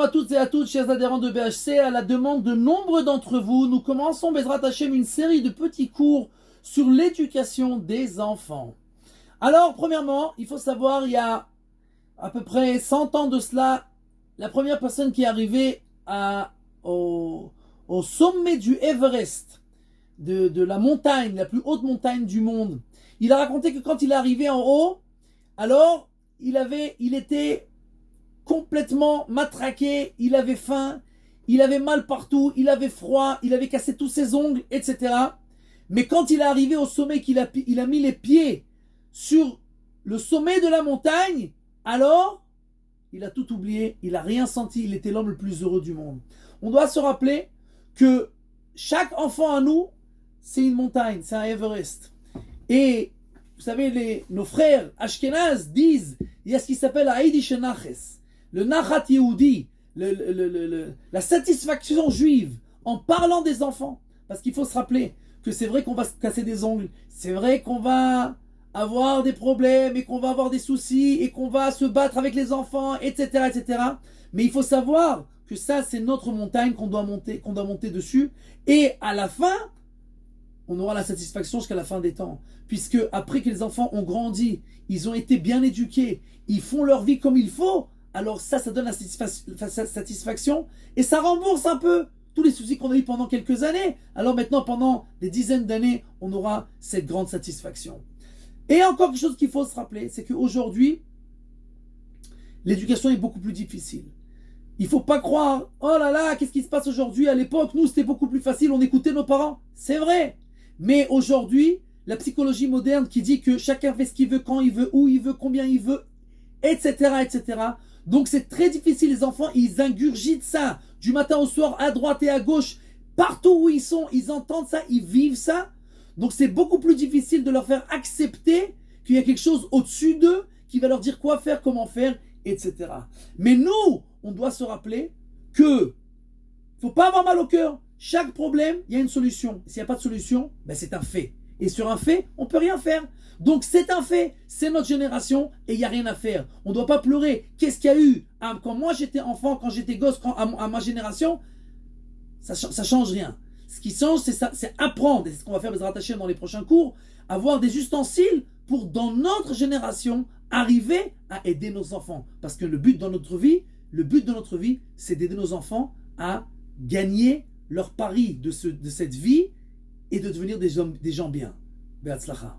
Bonjour à toutes et à tous, chers adhérents de BHC, à la demande de nombre d'entre vous, nous commençons Bezrat Hashem une série de petits cours sur l'éducation des enfants. Alors, premièrement, il faut savoir, il y a à peu près 100 ans de cela, la première personne qui est arrivée au sommet du Everest, de la montagne, la plus haute montagne du monde, il a raconté que quand il est arrivé en haut, alors il était complètement matraqué, il avait faim, il avait mal partout, il avait froid, il avait cassé tous ses ongles, etc. Mais quand il est arrivé au sommet, qu'il a mis les pieds sur le sommet de la montagne, alors il a tout oublié, il n'a rien senti, il était l'homme le plus heureux du monde. On doit se rappeler que chaque enfant à nous, c'est une montagne, c'est un Everest. Et vous savez, nos frères Ashkenaz disent, il y a ce qui s'appelle Aidish Naches, le Nachat Yehudi, la satisfaction juive en parlant des enfants. Parce qu'il faut se rappeler que c'est vrai qu'on va se casser des ongles, c'est vrai qu'on va avoir des problèmes et qu'on va avoir des soucis et qu'on va se battre avec les enfants, etc., etc. Mais il faut savoir que ça, c'est notre montagne qu'on doit monter dessus. Et à la fin, on aura la satisfaction jusqu'à la fin des temps. Puisque après que les enfants ont grandi, ils ont été bien éduqués, ils font leur vie comme il faut, alors ça donne la satisfaction et ça rembourse un peu tous les soucis qu'on a eu pendant quelques années. Alors maintenant, pendant des dizaines d'années, on aura cette grande satisfaction. Et encore quelque chose qu'il faut se rappeler, c'est qu'aujourd'hui, l'éducation est beaucoup plus difficile. Il ne faut pas croire, oh là là, qu'est-ce qui se passe aujourd'hui? À l'époque, nous, c'était beaucoup plus facile, on écoutait nos parents. C'est vrai. Mais aujourd'hui, la psychologie moderne qui dit que chacun fait ce qu'il veut, quand il veut, où il veut, combien il veut, etc., etc. Donc c'est très difficile, les enfants, ils ingurgitent ça du matin au soir, à droite et à gauche, partout où ils sont, ils entendent ça, ils vivent ça. Donc c'est beaucoup plus difficile de leur faire accepter qu'il y a quelque chose au-dessus d'eux qui va leur dire quoi faire, comment faire, etc. Mais nous, on doit se rappeler que il ne faut pas avoir mal au cœur. Chaque problème, il y a une solution. S'il n'y a pas de solution, ben c'est un fait. Et sur un fait, on ne peut rien faire. Donc c'est un fait, c'est notre génération et il n'y a rien à faire. On ne doit pas pleurer. Qu'est-ce qu'il y a eu quand moi j'étais enfant, quand j'étais gosse, à ma génération? Ça ne change rien. Ce qui change, c'est ça, c'est apprendre. Et c'est ce qu'on va faire, Bezrat Hashem, dans les prochains cours, avoir des ustensiles pour, dans notre génération, arriver à aider nos enfants. Parce que le but de notre vie, c'est d'aider nos enfants à gagner leur pari de cette vie et de devenir des gens bien. Be'atzlacha.